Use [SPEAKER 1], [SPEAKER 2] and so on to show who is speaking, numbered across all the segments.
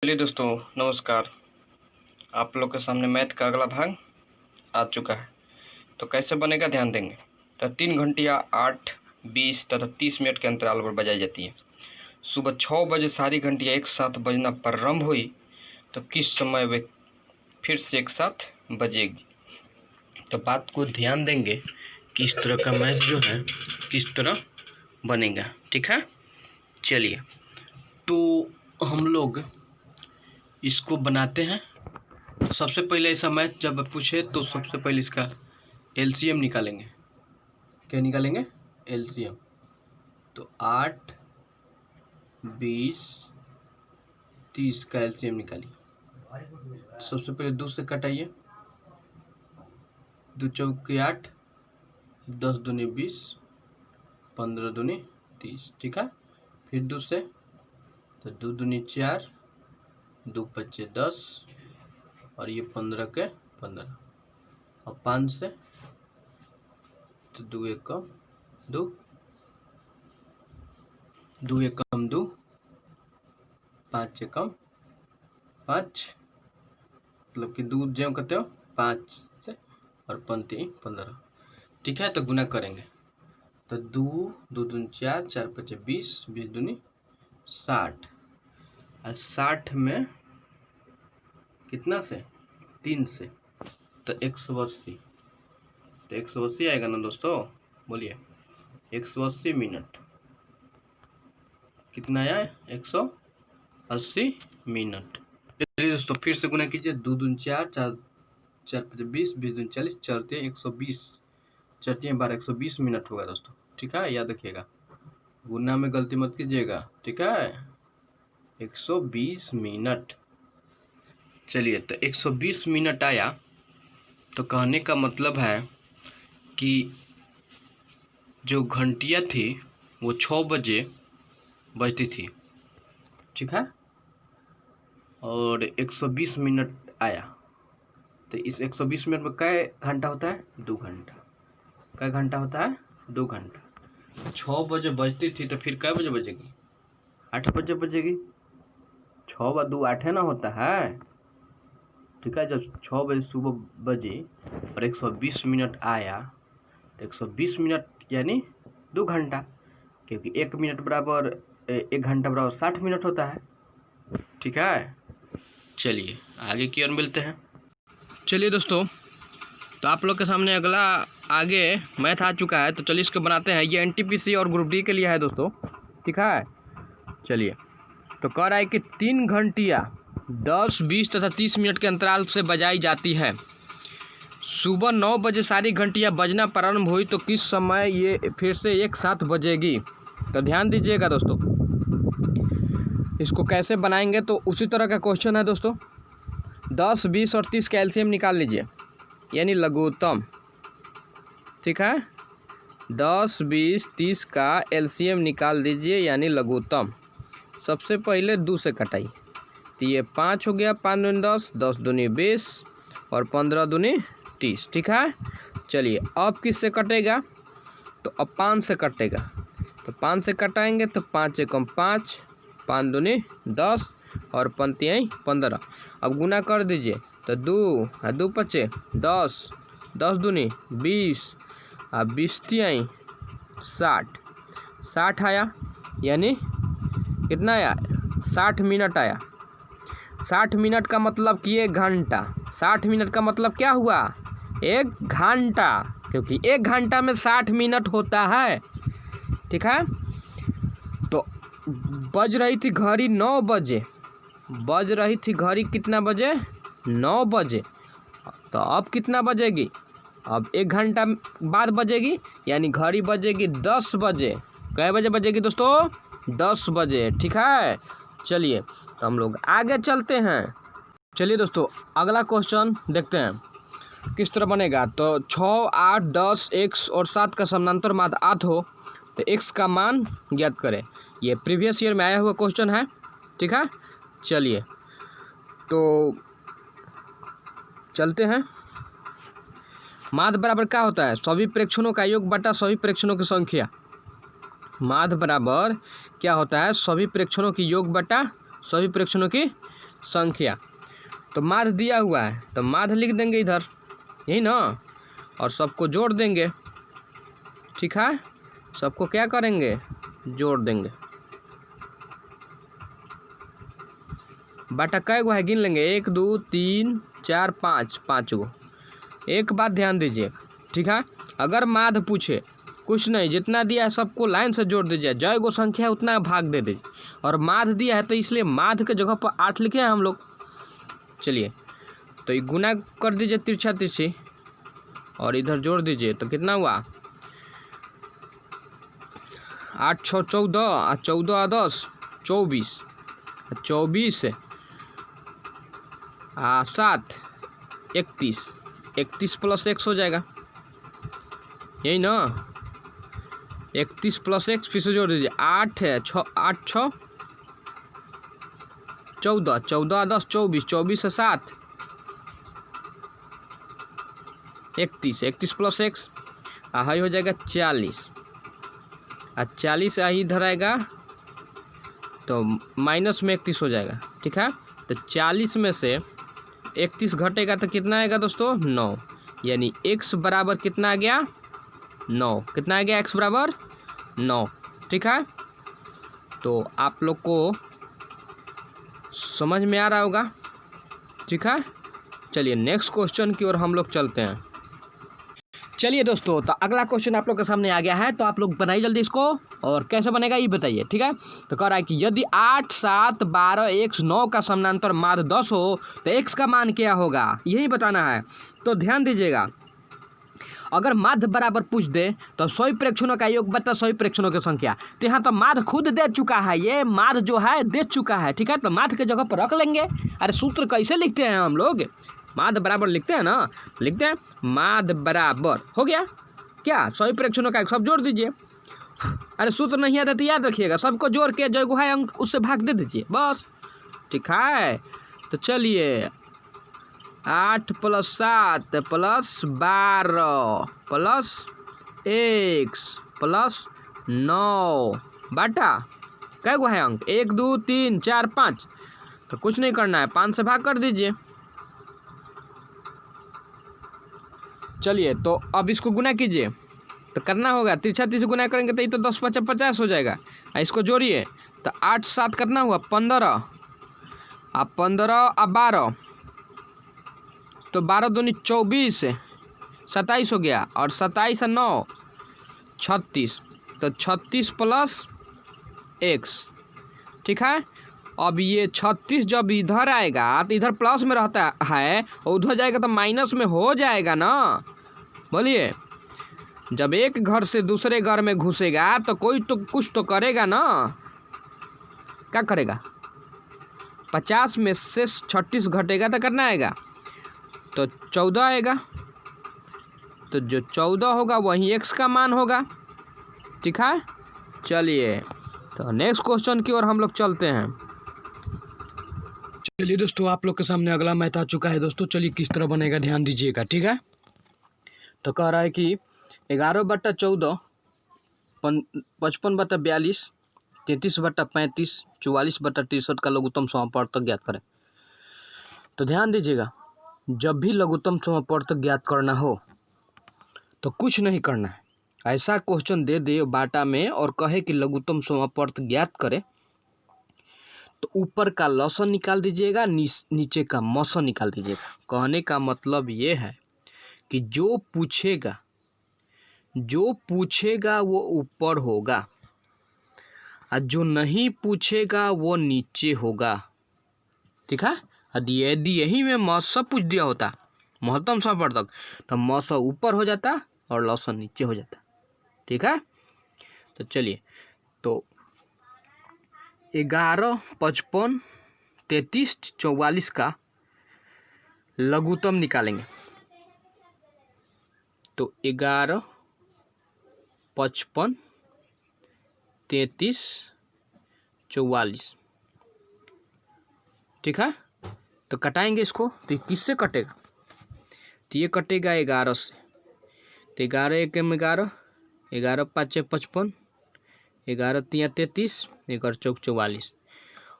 [SPEAKER 1] चलिए दोस्तों, नमस्कार। आप लोग के सामने मैथ का अगला भाग आ चुका है। तो कैसे बनेगा ध्यान देंगे। तो 3 घंटियाँ 8, 20 तथा 30 मिनट के अंतराल पर बजाई जाती है। सुबह 6 बजे सारी घंटियाँ एक साथ बजना प्रारंभ हुई तो किस समय वे फिर से एक साथ बजेगी। तो बात को ध्यान देंगे कि इस तरह का मैथ जो है किस तरह बनेगा। ठीक है, चलिए तो हम लोग इसको बनाते हैं। सबसे पहले ऐसा मैथ जब पूछे तो सबसे पहले इसका एलसीएम निकालेंगे। क्या निकालेंगे? एलसीएम। तो 8, 20, 30 का एलसीएम निकालिए। सबसे पहले 2 से कटाइए। 2 चौके 8, 10 दूनी 20, 15 दूनी 30। ठीक है, फिर 2 से तो 2 दूनी 4, 2 पच्चे 10 और ये 15 के 15। और 5 से तो 2 एकम 2, 2 एकम 2, 5 एकम 5, मतलब कि 2 जो कहते हो 5 से और 15। ठीक है, तो गुना करेंगे तो 2 दूनी 4, 4 पच्चे 20, 20 दूनी 60 और 60 में कितना से 3 से तो 180। तो 180 आएगा ना दोस्तों, बोलिए 180 मिनट। कितना आया? 180 मिनट। चलिए दोस्तों फिर से गुना कीजिए। 2 दूनी 4, 4 पच्चे 20, 20 दूनी 40, 4 120, 4 12, 120 मिनट होगा दोस्तों। ठीक है, याद रखिएगा, गुना में गलती मत कीजिएगा। ठीक है, 120 मिनट। चलिए तो 120 मिनट आया तो कहने का मतलब है कि जो घंटियाँ थी वो 6 बजे बजती थी। ठीक है, और 120 मिनट आया तो इस 120 मिनट में कै घंटा होता है? 2 घंटा। कै घंटा होता है? 2 घंटा। 6 बजे बजती थी तो फिर कै बजे बजेगी? 8 बजे बजेगी। 6 व 2 8 ना होता है। ठीक है, जब 6 बजे सुबह बजी और 120 मिनट आया तो 120 मिनट यानी 2 घंटा, क्योंकि 1 मिनट बराबर 1 घंटा बराबर 60 मिनट होता है। ठीक है, चलिए आगे की ओर मिलते हैं। चलिए दोस्तों, तो आप लोग के सामने अगला आगे मैथ आ चुका है, तो चलिए इसको बनाते हैं। ये एनटीपीसी और ग्रुप डी के लिए है दोस्तों। ठीक है, चलिए तो कह रहा है कि 3 घंटियाँ 10, 20 तथा 30 मिनट के अंतराल से बजाई जाती है। सुबह 9 बजे सारी घंटियाँ बजना प्रारंभ हुई तो किस समय ये फिर से एक साथ बजेगी। तो ध्यान दीजिएगा दोस्तों, इसको कैसे बनाएंगे। तो उसी तरह का क्वेश्चन है दोस्तों। 10, 20 और 30 का एलसीएम निकाल लीजिए, यानी लघुत्तम। ठीक है, 10, 20, 30 का एलसीएम निकाल दीजिए यानी लघुत्तम। सबसे पहले 2 से कटाइए तो ये 5 हो गया, 5 दूनी 10, 10 दूनी 20 और 15 दूनी 30। ठीक है, चलिए अब किससे कटेगा? तो अब 5 से कटेगा। तो 5 से कटाएंगे तो 5 एकम 5, 5 दूनी 10 और 5 15। अब गुना कर दीजिए तो 2 2 पच्चे 10, 10 दूनी 20 और 20 60। 60 आया, यानी कितना आया? 60 मिनट आया। 60 मिनट का मतलब कि 1 घंटा। 60 मिनट का मतलब क्या हुआ? 1 घंटा, क्योंकि 1 घंटा में 60 मिनट होता है। ठीक है, तो बज रही थी घड़ी 9 बजे। बज रही थी घड़ी कितना बजे? 9 बजे। तो अब कितना बजेगी? अब 1 घंटा बाद बजेगी, यानी घड़ी बजेगी 10 बजे। कै बजे बजेगी दोस्तों? 10 बजे। ठीक है, चलिए तो हम लोग आगे चलते हैं। चलिए दोस्तों अगला क्वेश्चन देखते हैं किस तरह बनेगा। तो 6, 8, 10, 1 और 7 का समानांतर माध्य 8 हो तो x का मान ज्ञात करें। ये प्रीवियस ईयर में आया हुआ क्वेश्चन है। ठीक है, चलिए तो चलते हैं। माध्य बराबर क्या होता है? सभी प्रेक्षणों का योग बटा सभी प्रेक्षणों की संख्या। माध्य बराबर क्या होता है? सभी प्रेक्षणों की योग बटा सभी प्रेक्षणों की संख्या। तो माध्य दिया हुआ है तो माध्य लिख देंगे इधर, यही ना, और सबको जोड़ देंगे। ठीक है, सबको क्या करेंगे, जोड़ देंगे। बटा कै गो है गिन लेंगे, 1 2 3 4 5, 5 गो। एक बात ध्यान दीजिए, ठीक है, अगर माध्य पूछे कुछ नहीं, जितना दिया है सबको लाइन से जोड़ दीजिए, जय गो संख्या है उतना भाग दे दीजिए। और माध्य दिया है तो इसलिए माध्य के जगह पर 8 लिखे हैं हम लोग। चलिए तो ये गुना कर दीजिए तिरछा तिरछी और इधर जोड़ दीजिए, तो कितना हुआ, 8 6 14, 14 10 24, 24 7 31, 31 प्लस x हो जाएगा, यही ना, 31 प्लस x फिर से जोड़ दीजिए, 8 है 6 8 6 14, 14 10 24, 24 से 7 31, 31 प्लस x हाई हो जाएगा 40, 40 इधर आएगा तो माइनस में 31 हो जाएगा। ठीक है, तो 40 में से 31 घटेगा तो कितना आएगा दोस्तों, 9, यानी x बराबर कितना आ गया, 9। कितना आ गया, x बराबर 9। ठीक है, तो आप लोग को समझ में आ रहा होगा। ठीक है, चलिए नेक्स्ट क्वेश्चन की ओर हम लोग चलते हैं। चलिए दोस्तों, तो अगला क्वेश्चन आप लोग के सामने आ गया है, तो आप लोग बनाइए जल्दी इसको, और कैसे बनेगा ये बताइए। ठीक है, तो कह रहा है कि यदि 8 7 12 x 9 का समानांतर माध्य 10 हो तो x का मान क्या होगा, यही बताना है। तो ध्यान दीजिएगा, अगर माध्य बराबर पूछ दे तो सभी प्रेक्षणों का योग बटा सभी प्रेक्षणों की संख्या, तो यहाँ तो माध्य खुद दे चुका है, ये माध्य जो है दे चुका है। ठीक है, तो माध्य के जगह पर रख लेंगे। अरे सूत्र कैसे लिखते हैं हम लोग, माध्य बराबर लिखते हैं ना, लिखते हैं माध्य बराबर हो गया क्या, सभी प्रेक्षणों का सब जोड़ दीजिए। अरे सूत्र नहीं आता तो याद रखिएगा, सबको जोड़ के जो है अंक उससे भाग दे दीजिए बस। ठीक है, तो चलिए 8 + 7 + 12 प्लस x प्लस 9 बटा कै गो है अंक, 1 2 3 4 5, तो कुछ नहीं करना है, 5 से भाग कर दीजिए। चलिए तो अब इसको गुना कीजिए, तो करना होगा तिरछा तिरछी गुना करेंगे तो ये तो 10 5 50 हो जाएगा। इसको जोड़िए तो 8 7 करना हुआ 15, अब 15 अब 12, तो 12 दूनी 24 27 हो गया, और 27 और 9 36, तो 36 प्लस x। ठीक है, अब ये 36 जब इधर आएगा तो इधर प्लस में रहता है और उधर जाएगा तो माइनस में हो जाएगा ना। बोलिए, जब एक घर से दूसरे घर में घुसेगा तो कोई तो कुछ तो करेगा ना, क्या करेगा, 50 में से 36 घटेगा तो करना आएगा, तो 14 आएगा, तो जो 14 होगा वही x का मान होगा। ठीक है, चलिए तो नेक्स्ट क्वेश्चन की ओर हम लोग चलते हैं। चलिए दोस्तों, आप लोग के सामने अगला मैथ आ चुका है दोस्तों। चलिए किस तरह बनेगा ध्यान दीजिएगा। ठीक है, तो कह रहा है कि 11 बटा 14 55 बटा 42 33 बटा 35 44 बटा 63 का लघुत्तम समापवर्तक ज्ञात करें। तो ध्यान दीजिएगा, जब भी लघुत्तम समापवर्तक ज्ञात करना हो तो कुछ नहीं करना है, ऐसा क्वेश्चन दे दे बाटा में और कहे कि लघुत्तम समापवर्तक ज्ञात करे, तो ऊपर का लसन निकाल दीजिएगा, नीचे का मौसन निकाल दीजिएगा। कहने का मतलब ये है कि जो पूछेगा वो ऊपर होगा और जो नहीं पूछेगा वो नीचे होगा। ठीक है, यदि यही में मौसा पूछ दिया होता महत्तम समापवर्तक, तो मौसा ऊपर हो जाता और लसन नीचे हो जाता। ठीक है, तो चलिए, तो 11 55 33 44 का लघुत्तम निकालेंगे। तो 11 55 33 44, ठीक है, तो कटाएंगे इसको, तो ये किससे कटेगा, तो ये कटेगा 11 से, तो 11 1 11, 11 5 55, 11 3 33, 11 4 44।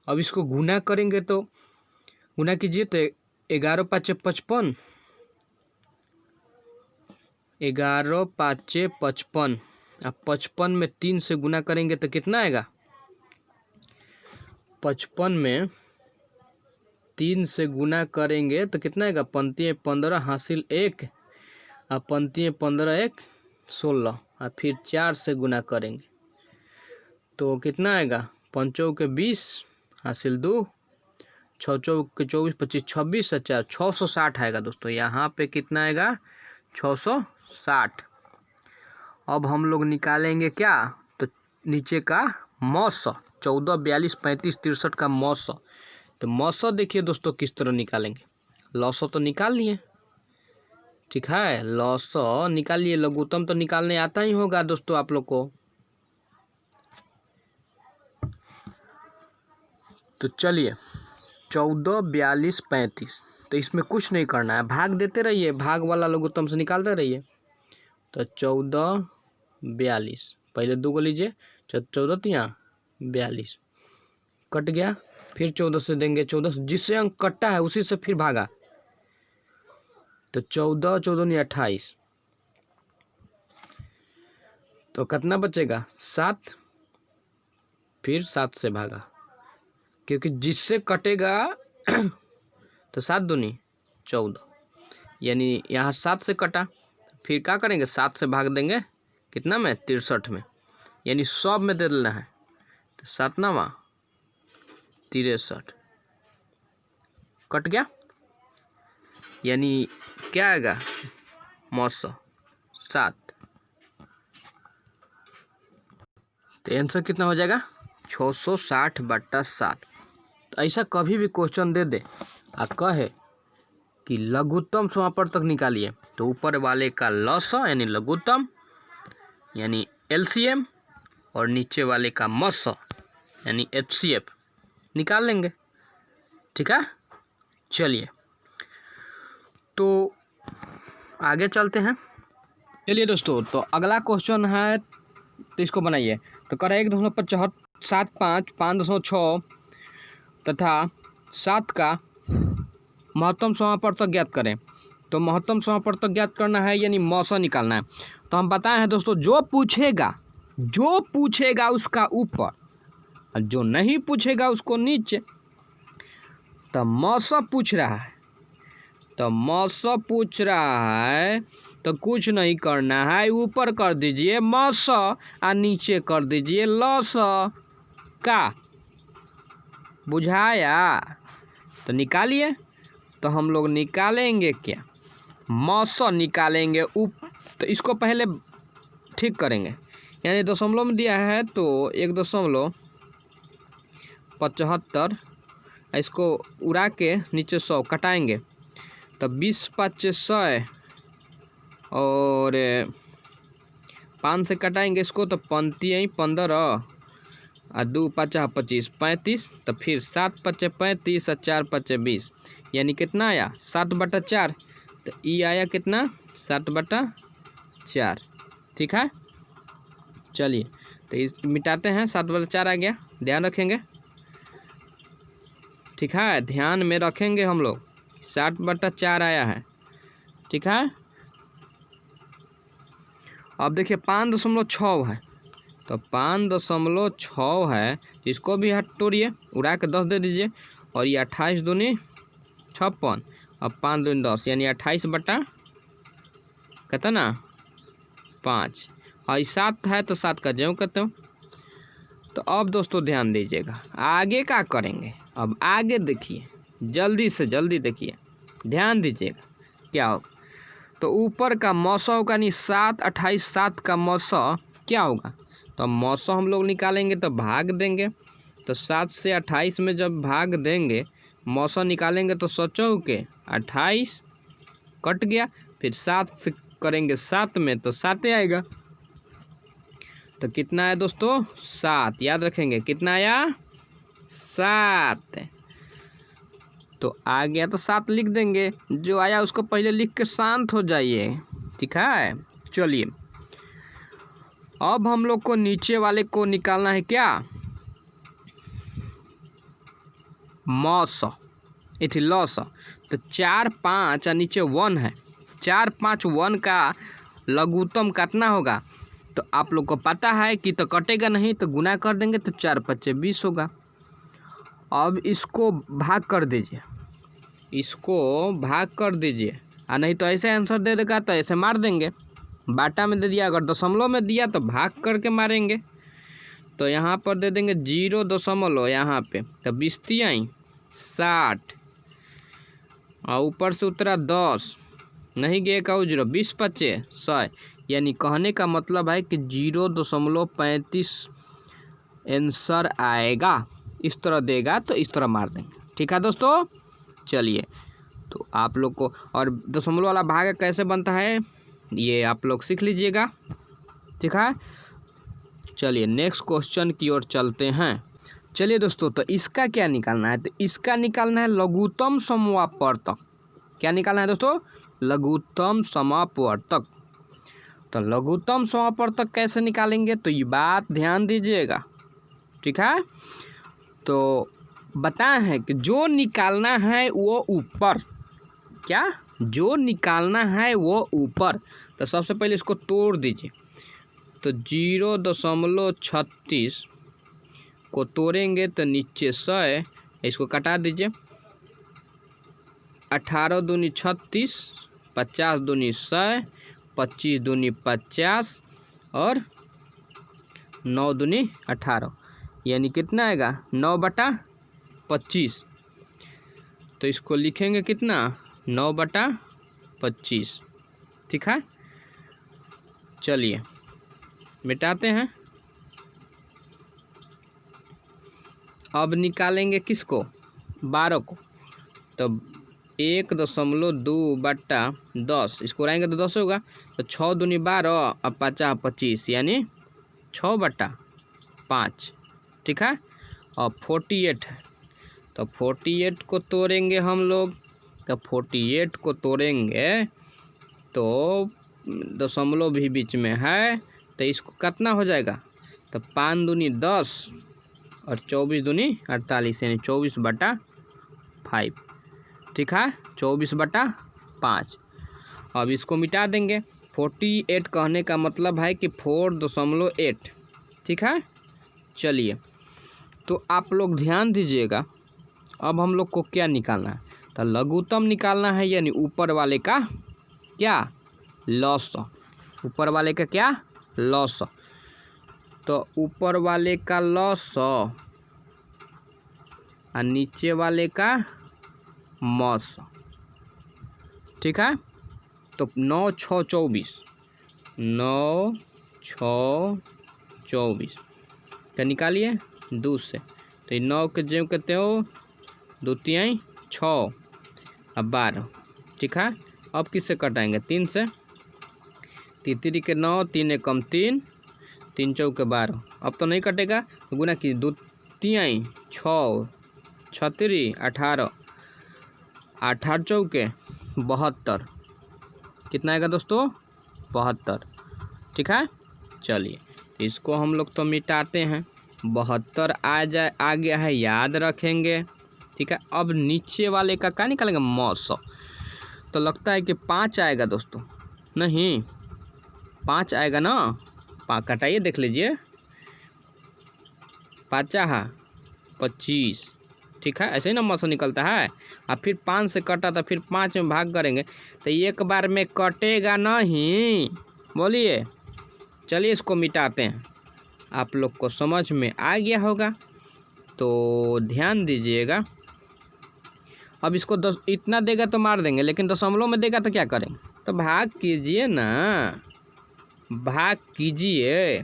[SPEAKER 1] अब इसको गुना करेंगे तो गुना कीजिए तो 11 5 55, 11 5 55। अब 55 में 3 से गुना करेंगे तो कितना आएगा? 55 में 3 से गुना करेंगे तो कितना आएगा? 15 15 हासिल 1, अब 15 15 1 16, और फिर 4 से गुना करेंगे तो कितना आएगा? 5 के 20 हासिल 2, 6 के 24 25 26 और 4 660 आएगा दोस्तों। यहाँ पे कितना आएगा? 660। अब हम लोग निकालेंगे क्या? तो नीचे का मौसा 14 42 35 63 का मौसा। तो मौसा देखिए दोस्तों किस तरह निकालेंगे। लौसा तो निकाल लिए, ठीक है, लौसा निकाल लिए। लघुत्तम तो निकालने आता ही होगा दोस्तों आप लोग को। तो चलिए 14 42 35, तो इसमें कुछ नहीं करना है, भाग देते रहिए, भाग वाला लघुत्तम से निकालते रहिए। तो 14 42, पहले 2 को लीजिए, 14 3 42 कट गया, फिर 14 से देंगे 14, जिससे अंक कटा है उसी से फिर भागा। तो 14 14 नहीं 28, तो कितना बचेगा? 7, फिर 7 से भागा, क्योंकि जिससे कटेगा तो 7 दूनी 14, यानी यहाँ 7 से कटा, फिर क्या करेंगे? 7 से भाग देंगे कितना में? 63 में, यानी सब में दे देना है। तो 7 9 63 कट गया, यानी क्या आएगा? मौसा 7। तो आंसर कितना हो जाएगा? 660/7। तो ऐसा कभी भी क्वेश्चन दे दे आ कहे कि लघुत्तम समापन तक निकालिए, तो ऊपर वाले का लौसा यानी लघुत्तम यानी एलसीएम, और नीचे वाले का मौसा यानी एचसीएफ निकाल लेंगे, ठीक है। चलिए तो आगे चलते हैं। चलिए दोस्तों, तो अगला क्वेश्चन है, तो इसको बनाइए। तो करें 1.75 5.6 तथा 7 का महत्तम समापवर्तक ज्ञात करें। तो महत्तम समापवर्तक ज्ञात करना है यानी मौसा निकालना है। तो हम बताए हैं दोस्तों, जो पूछेगा उसका ऊपर और जो नहीं पूछेगा उसको नीचे। तो मौसा पूछ रहा है, तो कुछ नहीं करना है, ऊपर कर दीजिए मौसा और नीचे कर दीजिए लौसा का। बुझाया? तो निकालिए। तो हम लोग निकालेंगे क्या? मौसा निकालेंगे तो इसको पहले ठीक करेंगे, यानी दशमलव में दिया है तो 1.75, इसको उड़ा के नीचे 100 कटाएंगे। तो 20 5 100 और 5 से कटाएंगे इसको, तो 15 15 और 2 5 25 35, तो फिर 7 5 35 और 4 5 20, यानी कितना आया? 7/4। तो ई आया कितना? 7/4, ठीक है। चलिए तो इस मिटाते हैं, 7/4 आ गया, ध्यान रखेंगे, ठीक है, ध्यान में रखेंगे हम लोग। 7/4 आया है, ठीक है। अब देखिए 5.6 है, तो 5.6 है, इसको भी हट तोड़िए, उड़ा के 10 दे दीजिए, और ये 28 दूनी 56, अब 5 दूनी 10, यानी 28 कहते ना 5, और 7 है तो 7 का ज्यों कहते हो। तो अब दोस्तों ध्यान दीजिएगा, आगे क्या करेंगे। अब आगे देखिए, जल्दी से जल्दी देखिए, ध्यान दीजिएगा क्या होगा। तो ऊपर का मौसा होगा, नहीं 7 28 7 का मौसा क्या होगा। तो मौसा हम लोग निकालेंगे तो भाग देंगे, तो 7 से 28 में जब भाग देंगे, मौसा निकालेंगे तो 7 के 28 कट गया, फिर 7 से करेंगे 7 में तो 7 आएगा। तो कितना है दोस्तों? 7, याद रखेंगे कितना आया? 7। तो आ गया तो 7 लिख देंगे, जो आया उसको पहले लिख के शांत हो जाइए, ठीक है। चलिए अब हम लोग को नीचे वाले को निकालना है क्या? मौसा, इथी लॉस। तो 4 5 और नीचे 1 है, 4 5 1 का लघुत्तम कितना होगा? तो आप लोग को पता है कि तो कटेगा नहीं, तो गुना कर देंगे तो 4 5 20 होगा। अब इसको भाग कर दीजिए, इसको भाग कर दीजिए, और नहीं तो ऐसे आंसर दे देगा तो ऐसे मार देंगे। बाटा में दे दिया, अगर दशमलव में दिया तो भाग करके मारेंगे। तो यहाँ पर दे देंगे 0 यहाँ पे, तो 20 तियाई 60 और ऊपर से उतरा 10, नहीं गए का 0, 20 5 100। यानी कहने का मतलब है कि 0.35 आंसर आएगा। इस तरह देगा तो इस तरह मार देंगे। ठीक है दोस्तों, चलिए तो आप लोग को और दशमलव वाला भाग कैसे बनता है ये आप लोग सीख लीजिएगा। ठीक है, चलिए नेक्स्ट क्वेश्चन की ओर चलते हैं। चलिए दोस्तों, तो इसका क्या निकालना है? तो इसका निकालना है लघुत्तम समापवर्तक। क्या निकालना है दोस्तों? लघुत्तम समापवर्तक। तो लघुत्तम समापवर्तक कैसे निकालेंगे, तो ये बात ध्यान दीजिएगा। ठीक है, तो बताए हैं कि जो निकालना है वो ऊपर, क्या जो निकालना है वो ऊपर। तो सबसे पहले इसको तोड़ दीजिए। तो 0.36 को तोड़ेंगे तो नीचे 100, इसको कटा दीजिए। 18 दूनी 36, 50 दूनी 100, 25 दूनी 50 और 9 दूनी 18, यानी कितना आएगा? 9/25। तो इसको लिखेंगे कितना? 9/25। ठीक है, चलिए मिटाते हैं। अब निकालेंगे किसको? 12 को। तो 1.2/10, इसको रहेंगे तो 10 होगा। तो 6 दूनी 12 और 50 25, यानी 6/5। ठीक है, और 48 है। तो 48 को तोड़ेंगे हम लोग। तो 48 को तोड़ेंगे तो दशमलव भी बीच में है, तो इसको कितना हो जाएगा? तो 5 दूनी 10 और 24 दूनी 48, यानी 24/5। ठीक है, 24/5। अब इसको मिटा देंगे। 48 कहने का मतलब है कि 4.8। ठीक है, चलिए तो आप लोग ध्यान दीजिएगा। अब हम लोग को क्या निकालना है? तो लघुत्तम निकालना है, यानी ऊपर वाले का क्या? लॉस। ऊपर वाले का क्या? लॉस। तो ऊपर वाले का लॉस और नीचे वाले का मॉस। ठीक है, तो 9 6 24, 9 6 24 तो निकालिए 2 से। तो 9 के जो कहते हो 2 तिहाई 6 और 12। ठीक है, अब किससे कटाएंगे? 3 से। 3 के 9, 3 एकम 3, 3 चौके 12। अब तो नहीं कटेगा, तो गुना की 2 तिहाई 6, 36 18, 8 चौके 72। कितना आएगा दोस्तों? 72। ठीक है, चलिए इसको हम लोग तो मिटाते हैं। 72 आ गया है, याद रखेंगे। ठीक है, अब नीचे वाले का क्या निकालेंगे? मौस। तो लगता है कि 5 आएगा दोस्तों। नहीं, 5 आएगा ना? कटाइए देख लीजिए। 5 25। ठीक है, ऐसे ही नंबर से निकलता है। और फिर 5 से कटा तो फिर 5 में भाग करेंगे तो एक बार में कटेगा नहीं। बोलिए, चलिए इसको मिटाते हैं। आप लोग को समझ में आ गया होगा, तो ध्यान दीजिएगा। अब इसको 10 इतना देगा तो मार देंगे, लेकिन दशमलव में देगा तो क्या करेंगे? तो भाग कीजिए ना, भाग कीजिए।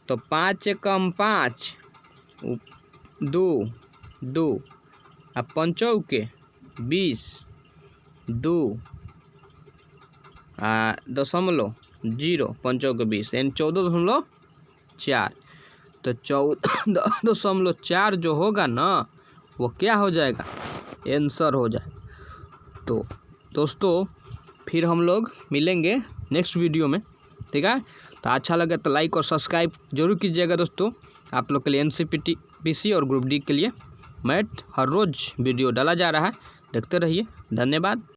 [SPEAKER 1] तो 5 एकम 5, 2 2 अब 5 चौके 20, 2 दशमलव 0, 5 चौके 20, यानी 14.4। तो 14.4 जो होगा ना, वो क्या हो जाएगा? आंसर हो जाएगा। तो दोस्तों फिर हम लोग मिलेंगे नेक्स्ट वीडियो में। ठीक है, तो अच्छा लगे तो लाइक और सब्सक्राइब जरूर कीजिएगा दोस्तों। आप लोग के लिए NCPT PC और ग्रुप D के लिए मैथ हर रोज़ वीडियो डाला जा रहा है। देखते रहिए। धन्यवाद।